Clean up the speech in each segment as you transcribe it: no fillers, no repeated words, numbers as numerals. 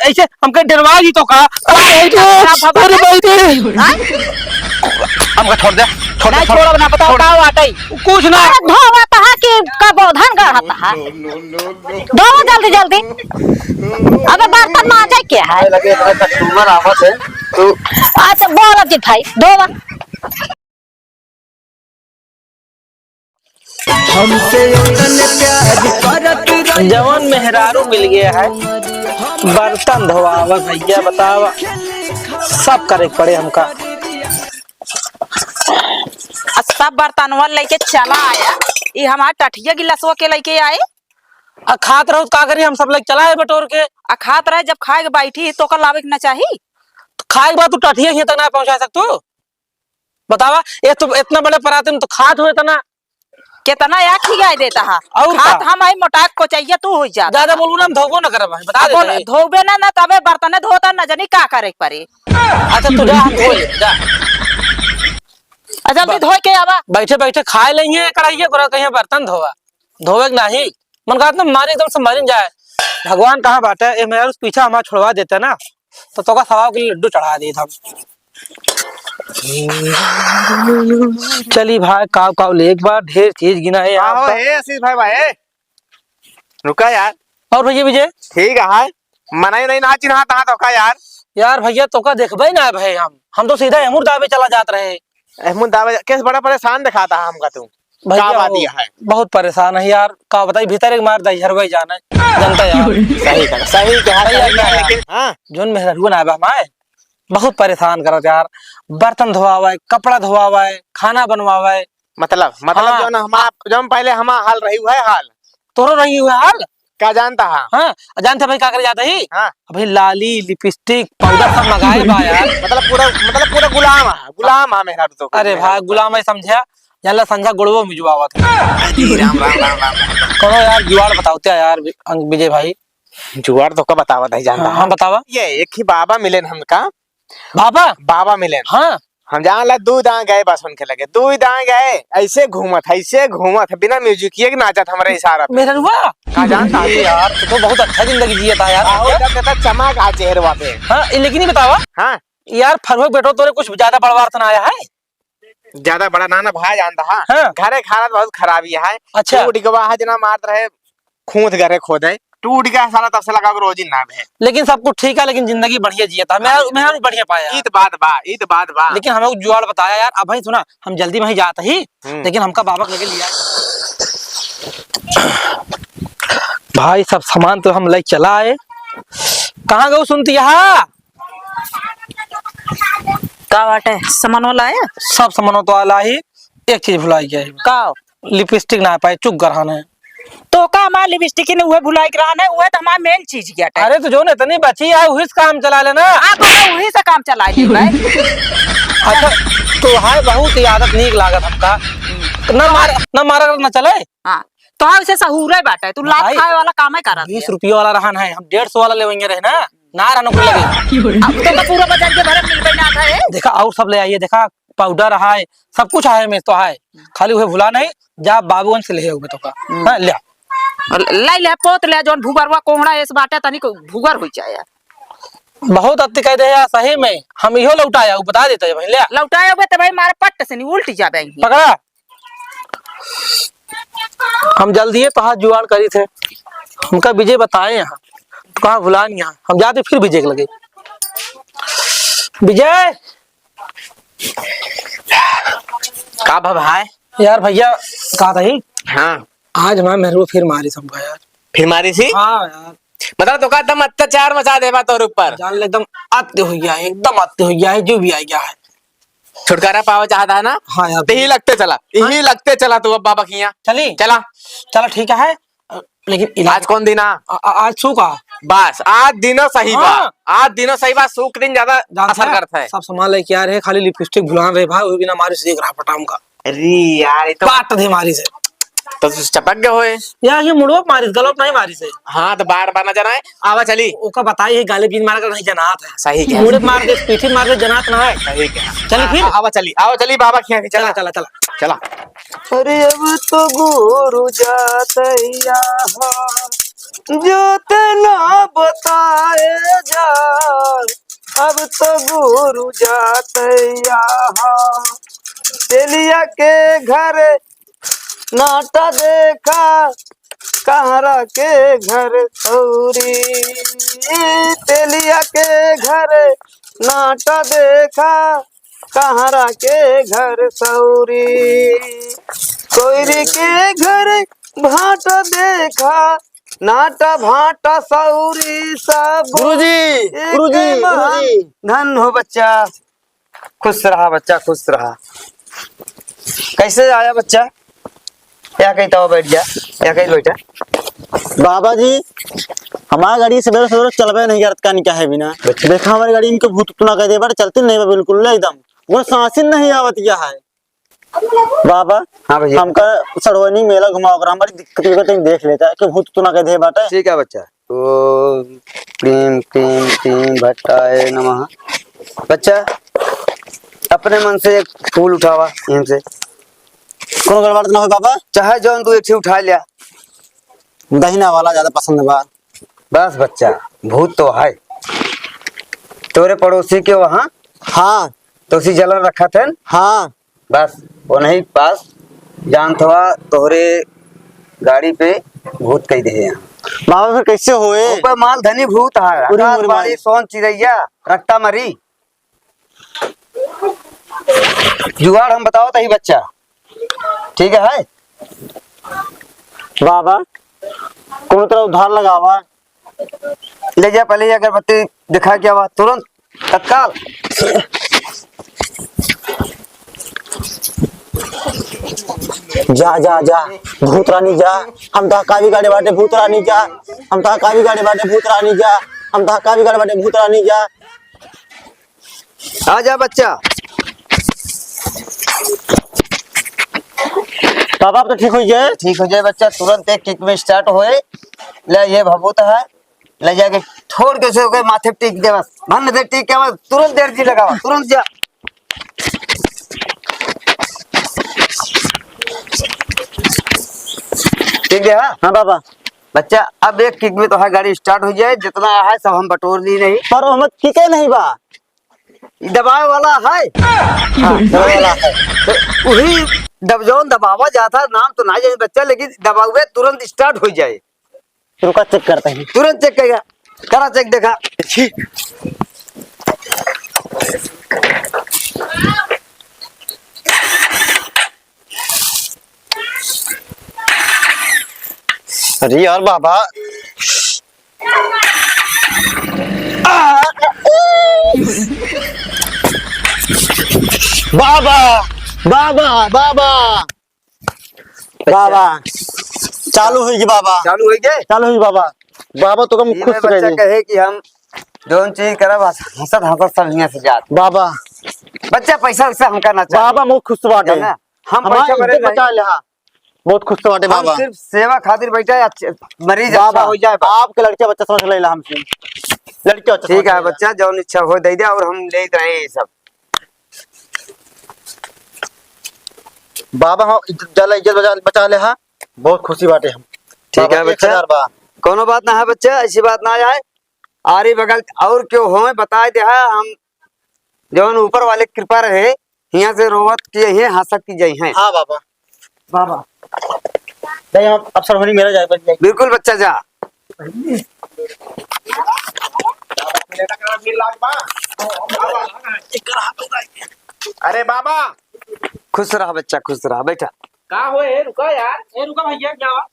ऐसे हमके डरवा दी तो का अरे बैठे हमका छोड़ दे नहीं छोड़ो ना बताओ का वाटई कुछ ना धोवा तहा के का बोधन गढ़त हा धोवा जल्दी जल्दी अबे बर्तन मांजे के है लगे कस्टमर आवत है तो अच्छा बोल जी भाई धोवा हमसे उतने प्यार करत जवान मेहरारू मिल गया है बर्तन धोवावा भैया बतावा सब करे पड़े हमका सब बर्तनवा लेके चला आया ये हमार टठिया गिलासवा के लेके आए खात रहो का करी हम सब लोग चला है बटोर के खात रहे जब खाए के बैठी तो कर लावे के ना चाहिए तो खाए के बाद तू टठिया ही तक ना पहुंचा सकतू बतावा ये तो इतना बड़े पराते में तो खात हुए तना कितना या खिगाई देता है और खात हम आई मोटाक को चाहिए तू हो जा ज्यादा बोलू ना हम धोबो ना करब बता दे धोबे ना तबे बर्तन धोता न जानी का करे पड़े अच्छा तू जा हम धो ले जा जल्दी धो के आवा बैठे बैठे खाए लेंगे कढ़ाइया करो कहीं बर्तन धोवा धोवे नहीं मन का मारे एकदम से मर जाए भगवान कहाँ बात है मेरा उस पीछा हमारा छुड़वा देते ना तो का सवाब के लिए लड्डू चढ़ा दिए हम चली भाई काव काव ले एक बार ढेर चीज गिना है यार आशीष भाई भाई रुका यार और भैया विजय ठीक है मनाई नहीं ना चिन्हा तहा तो का यार भैया तो का देखबे ना भाई हम तो सीधा अमूर दावे चला जात रहे अहमद दावे कैसे बड़ा परेशान दिखाता है हमका तू भैया बात दिया है बहुत परेशान है यार का बताई भीतर एक मार दई हरवई जाना है जनता यार सही कहा लेकिन हां जोन मेहरुआ ना हमारे बहुत परेशान करत यार बर्तन धोवावे कपड़ा धोवावे खाना बनवावे मतलब हाँ। जो ना हम पहले हम हाल रही हुआ है हाल तोरो रही हुआ हाल क्या जानता है हाँ जानते भाई क्या कर जाता ही हाँ भाई लाली लिपस्टिक पाउडर सब लगाए बा यार मतलब पूरा गुलाम है मेरा तो अरे भाई गुलाम है समझा यार संझा गुड़वो मिजवावा था राम राम राम राम करो यार जुगाड़ बताओ यार विजय भाई जुगाड़ तो का बतावा नहीं जानता हाँ बतावा ये एक ही बाबा मिले हमका बाबा मिले हाँ हम जहाँ ला दूध आ गए बस उनके लगे दूध आ गए ऐसे घूमत बिना म्यूजिक के नाचत हमारे इशारा मेरा हुआ का जानता है यार तो बहुत अच्छा जिंदगी जिया था यार चमक आ चेहरे पे हाँ लेकिन नहीं बतावा हाँ यार फरवरी बेटो तोरे कुछ ज्यादा बड़वार्तन आया है ज्यादा बड़ा नाना भाई जानता है हाँ। घरे खाना बहुत खराबी है अच्छा टूट गवा जना मार रहे खूंद घरे खोदे टूट गया सारा तब से लगा रोज ही नाम है लेकिन सब कुछ ठीक है लेकिन जिंदगी बढ़िया जिया था मैं बढ़िया पाया ईद बात बा लेकिन हमें जुआड़ बताया यार अब भाई सुना हम जल्दी वहीं जाते ही लेकिन हमका बाबा लेके लिया भाई सब सामान तो हम ले चला आए कहाँ गए सुनती यहाँ का बाटे सामान लाया सब सामानों तो आला ही एक चीज भुलाई गया का लिपस्टिक ना पाए चुक गरहाना है तो का हमारा लिपस्टिक ने उहे भुलाई के रहना है उहे तो हमारा मेन चीज गया है अरे तो जो ने इतनी बची है वही से काम चला लेना आप वही से काम चला ली भाई अच्छा तो हाय बहुत ही आदत नीक लागत हमका ना मारा ना चले हां तो हम इसे सहूरे बाटे तू लात खाए वाला काम है करा 20 रुपया वाला रहन है हम 150 वाला लेवेंगे रहे ना ना रहना को लगे अब तो पूरा बाजार के भरे मिल ना था है देखा और सब ले आइए देखा पाउडर है सब कुछ है में तो है खाली हुए भुला नहीं जा बाबूगंज से ले हुए तो का हां ले लाई ले पोत ले जोन भूगरवा कोहड़ा इस बाटे तनी को भूगर हो जाए यार बहुत अति कह दे यार सही में हम इहो लौटाया वो बता देते भाई ले लौटाए होबे त भाई मारे पट्ट से नहीं उल्ट जाबे पकड़ा हम जल्दी है तो हाथ जुगाड़ करी थे हमका विजय बताए यहाँ तो कहाँ भुला नहीं यहाँ हम जाते फिर विजय के लगे विजय का भाई यार भैया कहा था ही हाँ आज मैं मेरे को फिर मारी समझा यार फिर मारी सी हाँ यार मतलब तो का एकदम अत्याचार मचा देवा तोर ऊपर जान ले एकदम आते हो गया है एकदम आते हो गया है जो भी आ गया है छुटकारा पावा चाहता है ना हाँ यार यही लगते चला तू अब बाबा की यहाँ चली चला चला ठीक है लेकिन आज कौन दिन आज सू का बस आज दिनों सही बा हाँ। आज दिनों सही बा सूख दिन ज्यादा असर करता है सब सामान लेके आ रहे खाली लिपस्टिक भुला रहे भाई वो बिना मारी से देख रहा पटाम का अरे यार तो काट दे मारी से तो चपक गए होए यार ये मुड़ो मारी गलत नहीं मारी से हाँ तो बार बार न जनाए आवा चली ओका बताई है गाले बीन मार कर नहीं जनात है सही क्या मुड़े मार दे पीठी मार दे जनात ना है सही क्या चल फिर आवा चली बाबा की यहाँ चला चला चला चला अरे अब तो गुरु जातैया जो तना बताए जा अब तो गुरु जाते यहाँ तेलिया के घर नाटा देखा कहरा के घर सौरी तेलिया के घर नाटा देखा कहरा के घर सौरी कोयरी के घर भाटा देखा नाटा भाटा सौरी सब गुरुजी धन हो बच्चा खुश रहा बच्चा खुश रहा। कैसे आया बच्चा या कहीं तो बैठ गया या कहीं बैठा बाबा जी हमारी गाड़ी सवेरे सवेरे चलबे नहीं करत का क्या है बिना देखा हमारी गाड़ी इनके भूत उतना कह दे बार चलती नहीं बा बिल्कुल एकदम वो सांसिन नहीं आवत या है बाबा। हाँ भैया हमका सड़वनी मेला घुमाओ कर हमारी दिक्कत देख लेता है कि भूत उतना कह दे बाटे। ठीक है बच्चा ओ क्रीम क्रीम क्रीम भट्टाय नमः। बच्चा अपने मन से एक फूल उठावा यहाँ से कौन गड़बड़ ना हो बाबा चाहे जौन तू एक से उठा लिया दहीना वाला ज्यादा पसंद बा। बस बच्चा भूत तो है तोरे पड़ोसी के वहाँ हाँ तो उसी जलन रखा थे हाँ बस वो नहीं पास जान थवा तोहरे गाड़ी पे भूत कही दे यहाँ बाबा फिर कैसे होए ऊपर माल धनी भूत है उरी रात मुरी बाड़ी मारी। सोन चिड़ैया रट्टा मरी जुगाड़ हम बताओ तही बच्चा ठीक है बाबा कौन तरह उधार लगावा ले जा पहले अगरबत्ती दिखा क्या हुआ तुरंत तत्काल जा जा जा भूत रानी जा हम तो कावी गाड़ी बाटे भूत रानी जा हम तो कावी गाड़ी बाटे भूत रानी जा हम तो कावी गाड़ी बाटे भूत रानी जा आ जा बच्चा बाबा अब तो ठीक हो जाए। ठीक हो जाए बच्चा तुरंत एक किक में स्टार्ट होए ले ये भभूत है ले जाके छोड़ के से होके माथे पे टीक दे बस भन दे टीक के बस तुरंत देर जी लगावा तुरंत जा ठीक है हाँ बाबा बच्चा अब एक किक में तो है गाड़ी स्टार्ट हो जाए जितना है सब हम बटोर ली नहीं पर हम ठीक है नहीं बा दबाए वाला है हाँ, दवाई वाला है। तो वही दबजौन दबावा जाता नाम तो ना जाए बच्चा लेकिन दबावे तुरंत स्टार्ट हो जाए रुका चेक करते हैं तुरंत चेक करेगा करा चेक देखा अरे यार बाबा बाबा बाबा बाबा बाबा चालू हुई बाबा चालू हो गए चालू हुई बाबा बाबा तो कम खुश बच्चा रहे कहे कि हम जोन चीज करब हंसत हंसत समझिया से जात बाबा बच्चा पैसा वैसा हम करना चाहिए बाबा बहुत खुश बाटे जाना, हम हमारी पैसा भरे इज्जत नहीं। बचा ले हाँ बहुत खुश बाटे हम बाबा सिर्फ सेवा खातिर बैठा है मरीज अच्छा बाबा हो जाए बस। आपके लड़के बच्चा समझ ले हमसे लड़के बच्चा ठीक समझ है लेला। बच्चा जौन इच्छा हो दे दे और हम ले रहे ये सब बाबा हम इज्जत बचा ले हाँ बहुत खुशी बाटे हम ठीक है बाबा, बच्चा 1000 बा कोनो बात ना है बच्चा ऐसी बात ना आए आरी बगल और क्यों हो बता दे है हम जौन ऊपर वाले कृपा रहे यहाँ से रोवत किए हैं हंसत की जाई हैं हाँ बाबा बाबा नहीं हम अब सरवनी मेरा जाए बच जाए बिल्कुल बच्चा जा अरे बाबा खुश रहा बच्चा खुश रहा बैठा का होए रुका यार ए रुका भैया क्या हुआ?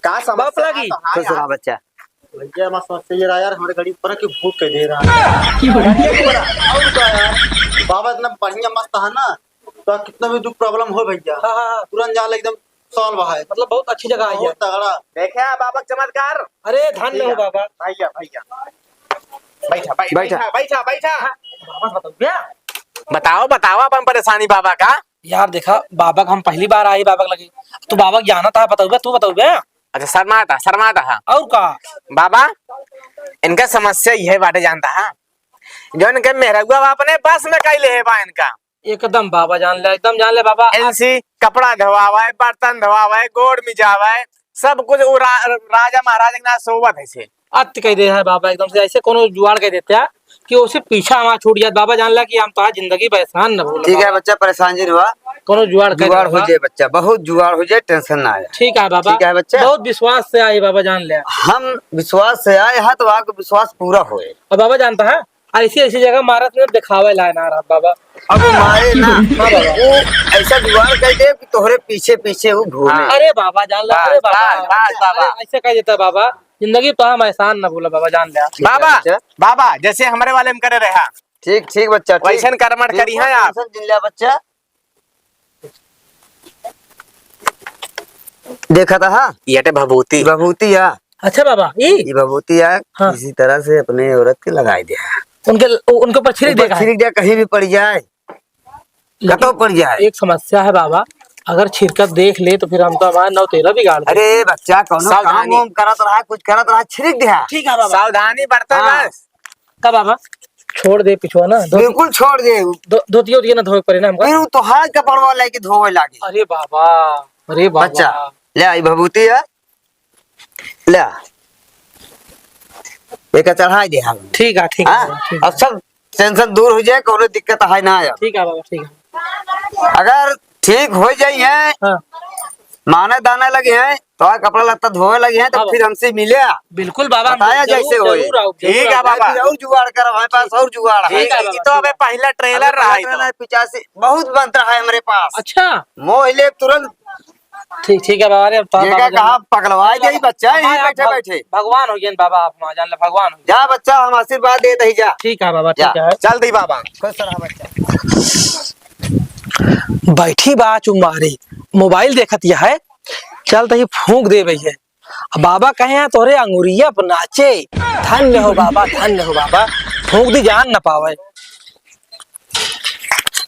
का समस्या लगी। तो हाँ खुश यार। रहा बच्चा भैया मैं समझते ये रहा यार हमारे गाड़ी पर कि भूत कह दे रहा है और क्या यार बाबा इतना बढ़िया मस्त है ना तो कितना भी दुख प्रॉब्लम हो भैया हाँ हाँ हाँ, तुरंत जाला एकदम सॉल्व है मतलब बहुत अच्छी जगह आई है। बहुत तगड़ा देखे आप बाबा चमत्कार अरे धन्य हो बाबा। भैया भैया बैठा बैठा। बैठा बैठा बैठा बाबा बताओ क्या बताओ बताओ अपन परेशानी बाबा का यार देखा बाबा का हम पहली बार आई बाबा के लगे तो बाबा जाना था बताओ तू बताओ बे अच्छा शर्माता है और का बाबा इनका समस्या यह बाटे जानता है जो इनके मेहरगुआ अपने बस में कैले है बा इनका एकदम बाबा जान ले एकदम जान ले बाबा। इनसी कपड़ा धोवावा है बर्तन धोवावा है गोड़ मिजावा है सब कुछ वो राजा महाराजा के नाम सोवत है से। अत कह दे है बाबा एकदम से ऐसे कोनो जुआड़ कह देते हैं कि उसे पीछा हमारा छूट गया। बाबा जान ला कि हम तो जिंदगी परेशान न भूल। ठीक है बच्चा, परेशान जी हुआ, कोनो जुआड़ जुगाड़ हो जाए बच्चा, बहुत जुगाड़ हो जाए, टेंशन ना आए। ठीक है बाबा। ठीक है बच्चा, बहुत विश्वास से आए बाबा जान लिया। हम विश्वास से आए हैं तो आपका विश्वास पूरा होए। और बाबा जानता है ऐसी ऐसी जगह महाराज ने दिखावे लाए ना रहा बाबा। अब वो मारे ना हाँ बाबा। वो ऐसा जुगाड़ कर दे कि तोहरे पीछे पीछे वो घूमे। अरे बाबा जान ला, अरे बाबा बस बाबा। अरे ऐसे कह देता बाबा, जिंदगी तो हम एहसान न भूला बाबा जान लिया। बाबा बच्चा। बाबा जैसे हमारे वाले में करे रहा ठीक ठीक बच्चा, ठीक। वैसन कर्मठ करी है आप। टेंशन जिन लिया बच्चा। देखा था हाँ? ये भभूति भभूति है। अच्छा बाबा ये भभूति है, हाँ। इसी तरह से अपने औरत के लगाई दिया, उनके ऊपर छिड़क देगा। छिड़क दिया, कहीं भी पड़ जाए, कतो पड़ जाए। एक समस्या है बाबा, अगर छिड़कत देख ले तो फिर हम तो हमारा 9-13 बिगाड़ दे। अरे बच्चा कौन काम सावधानी। वाम करत रहा, कुछ करत रहा, छिड़क दिया। ठीक है बाबा। सावधानी बरते हाँ। बस। का बाबा छोड़ दे पिछुआ ना बिल्कुल छोड़ दे। धोती होती ना धोए पड़े ना हमका। फिर वो तो हाथ कपड़वा लेके धोवे लागे। अरे बाबा, अरे बाबा। बच्चा ले आई भभूति है, ले एक चढ़ा दे हम। ठीक है ठीक है हाँ? बाबा, ठीक है। अब सब टेंशन दूर हो जाए, कोनो दिक्कत है ना आया। ठीक है बाबा, ठीक है। अगर ठीक हो जाइए, हाँ माने दाना लगे हैं तो कपड़ा लत्ता धोए लगे हैं, तो हाँ फिर हमसे मिले, बिल्कुल बाबा, हम बताया जरूर- जैसे होए। जरूर आओ, जरूर ठीक है आओ। बाबा। फिर और जुगाड़ कर, हमारे पास और जुगाड़ है। ठीक है बाबा, ये तो अबे पहला ट्रेलर रहा है तो। 85 बहुत बनता है हमारे पास। अच्छा मोहिले तुरंत ठीक ठीक है बाबा। अरे अब तो ये बाबा क्या कहा, पकड़वा दे बच्चा यहीं बाबा, बैठे बैठे। भगवान हो गए बाबा, आप वहाँ जान ले भगवान हो गए। जा बच्चा, हम आशीर्वाद दे दही जा। ठीक है बाबा, जा। ठीक है। चल दी बाबा। खुश रहा बच्चा। बैठी बा चुम्बारी मोबाइल देखत यह है, चल तही फूंक दे भई है। बाबा कहे हैं तोरे अंगुरिया पर नाचे, धन्य हो बाबा, धन्य हो बाबा, फूंक दी जान न पावे।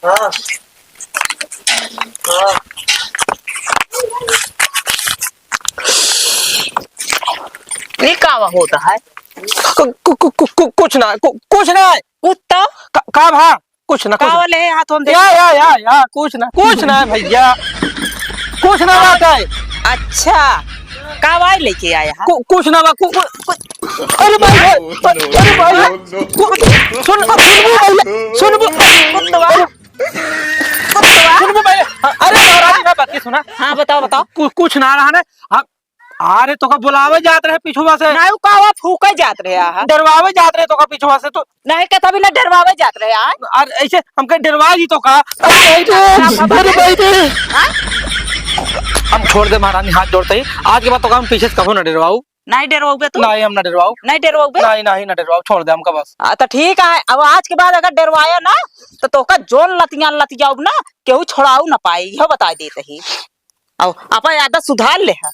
हाँ। हाँ। ये कावा होता है कुछ ना कुछ ना कुत्ता का भा कुछ ना कावा ले हाथों में या कुछ ना भैया, कुछ ना बात है। अच्छा कावा लेके आया है। कुछ ना बा अरे भाई, अरे भाई सुन सुन अरे महाराज ना बात की सुना। हाँ बताओ बताओ। कुछ ना रहा ना। अरे तो का बुलावे जात रहे पिछुआ से, ना कावा फूका जात रहे है, डरवावे जात रहे तो का पिछुआ से, तो नहीं कहता भी ना डरवावे जात रहे है। और ऐसे हमके डरवा जी तो का। अरे भाई हम छोड़ दे महारानी, हाथ जोड़ते ही आज के बाद तो हम पीछे से कहो ना डरवाऊ। नहीं डरवाओगे तू? नहीं हम ना डरवाऊ, नहीं डरवाओगे? नहीं ना डरवाऊ, छोड़ दे हमका बस। तो ठीक है, अब आज के बाद अगर डरवाया ना तो तोका जोन लतियाऊ ना केहू छोड़ाऊ ना पाई, यह बता देते ही। अब अपन आदत सुधार ले है,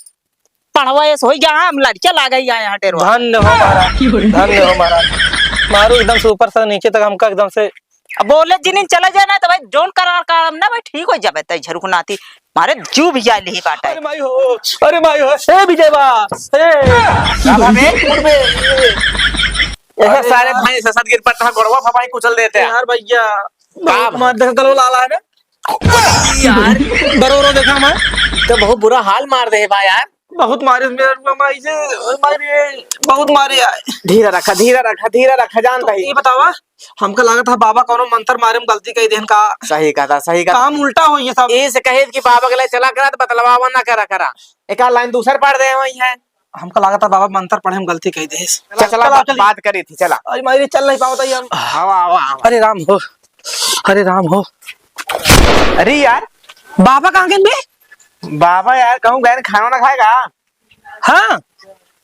पढ़वा ऐसे हो गया हम लड़कियां ला गई यहाँ डरवा। धन्य हो महाराज, धन्य हो महाराज, मारू एकदम से ऊपर से नीचे तक हमका एकदम से। अब बोले जिन चले जाए ना तो भाई जोन करार काम ना भाई ठीक हो जाए, तई झरुक नाती मारे जीव भी जाए नहीं बाटा। अरे माई हो, अरे माई हो, हे विजय बा, ऐसा सारे भाई ससत गिर पड़ता है, गोड़वा फपाई कुचल देते हैं यार भैया, बाप। मार देख गलो लाला है ना यार। बरोरो देखा मैं, तो बहुत बुरा हाल मार दे भाई यार। बहुत मारे मेरे माई से, मारे बहुत मारे आए। धीरे रखा जानता ही। ये बतावा हमका लगा था बाबा कोनो मंत्र मारे में गलती कही देन का, सही कहा काम उल्टा हो ये सब। इस कहे कि बाबा के लिए चला करा तो बतलवा ना करा एक लाइन दूसर पढ़ दे वही है। हमका लगा था बाबा मंत्र पढ़े में गलती कही दे। चला बात करी थी, चला। अरे मारी चल नहीं पाता हम। आवा। अरे राम हो, अरे राम हो। अरे यार बाबा कहाँ गए बे? बाबा यार कहूँ गए खाना ना खाएगा। हाँ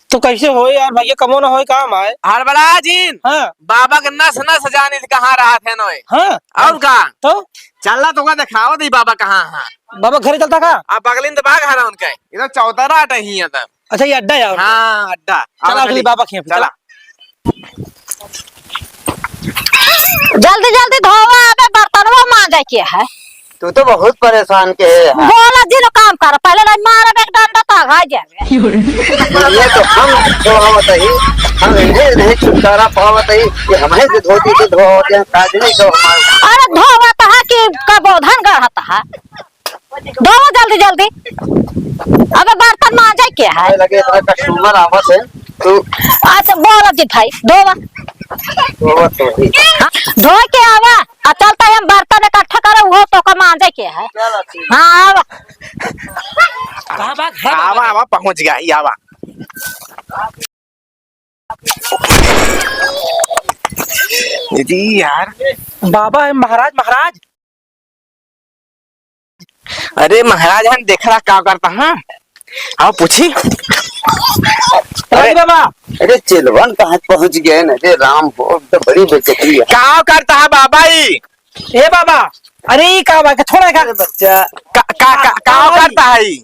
तो कैसे हो यार भैया, कमो ना हो काम आए। हड़बड़ा जीन। हाँ बाबा का नस जाने कहाँ रहा थे नोए। हाँ और का तो चलना तो दिखाओ दी बाबा कहाँ है। बाबा घर चलता का? अब बगलिन तो बाग हरा उनका ये तो चौतरा अट ही है तब। अच्छा ये अड्डा यार। हाँ अड्डा। चला अगली बाबा खिया चला। जल्दी जल्दी धोवा, अबे बर्तनवा मांजे के है। तू तो बहुत परेशान के है। बोला जी काम कर, पहले नहीं मारे एक डंडा तागा जाए। ये तो हम धोवत ही, हम इन्हें नहीं छुटकारा पावत ही कि हमें से धोती के धोवत हैं, काज नहीं तो हमारे। अरे धोवा तो है कि कबोधन गढ़ता है। दो जल्दी जल्दी। अबे बर्तन मांजे क्या है? हमें लगे इतना कस्टमर आवत है तो अच्छा बोल जी भाई दो तो ही। धो के आवा आ चलता है हम बर्तन इकट्ठा करे वो तो का मांजे क्या है? हाँ आवा। कहाँ बा घर आवा आवा पहुंच गया ये आवा। जी यार, बाबा है महाराज महाराज। अरे महाराज हम देख रहा क्या करता हाँ। आओ पूछी। राजी बाबा अरे चिलवन कहाँ पहुंच गए न रे राम हो तो बड़ी बेइज्जती है। क्या करता है बाबा ही? ए बाबा, अरे ये का बात थोड़ा का अरे बच्चा क्या करता है ही?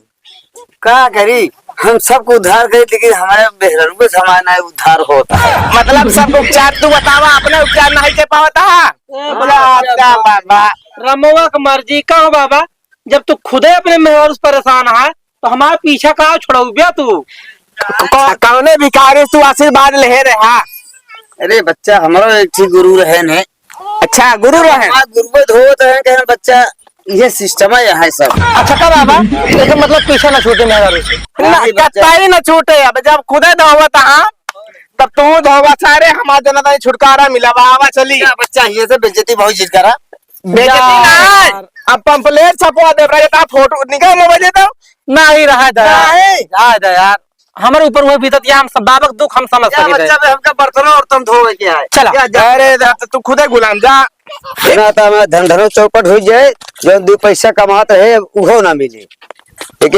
क्या करी हम सबको उद्धार करी लेकिन हमारे बेहतर को समाना उद्धार होता है। मतलब सब उपचार तू बतावा, अपने उपचार नहीं के पावता है। अच्छा बाबा, रमोवा की मर्जी का हो बाबा। जब तू खुदे अपने मेहर परेशान है तो हमारा पीछा कहाँ छोड़ोगे तू? कौने भिखारी तू आशीर्वाद ले रहा? अरे बच्चा हमारा एक ही गुरु रहे ने। अच्छा गुरु रहे। हाँ गुरु धोत है कहना बच्चा ये सिस्टम है यहाँ सब। अच्छा का बाबा, लेकिन मतलब पीछा ना छूटे मेहर से। कत्ता न छूटे। अब जब खुदे धोवत हाँ तब तू धोवा सारे हमारे जनता छुटकारा मिला। आवा चली क्या बच्चा ये सब बेइज्जती बहुत चीज करा। बेइज्जती ना। अब पंपलेट छपवा दे रहा फोटो निकाल लो बजे तो ना ही रहा यार हमारे ऊपर वो बीतत या हम सब बाबा का दुख हम समझ क्या सके बच्चा में हमका बर्तन और तुम धोवे क्या है। चला। क्या जा- अरे तू खुदे गुलाम जा। ना था मैं धन धनो चौपट हो जाए जो 2 पैसा कमाते है वो ना मिले। एक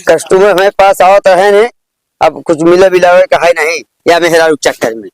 कस्टमर हमारे पास आओ तो है ने अब कुछ मिला बिलावे का है नहीं या मेहरा चक्कर में।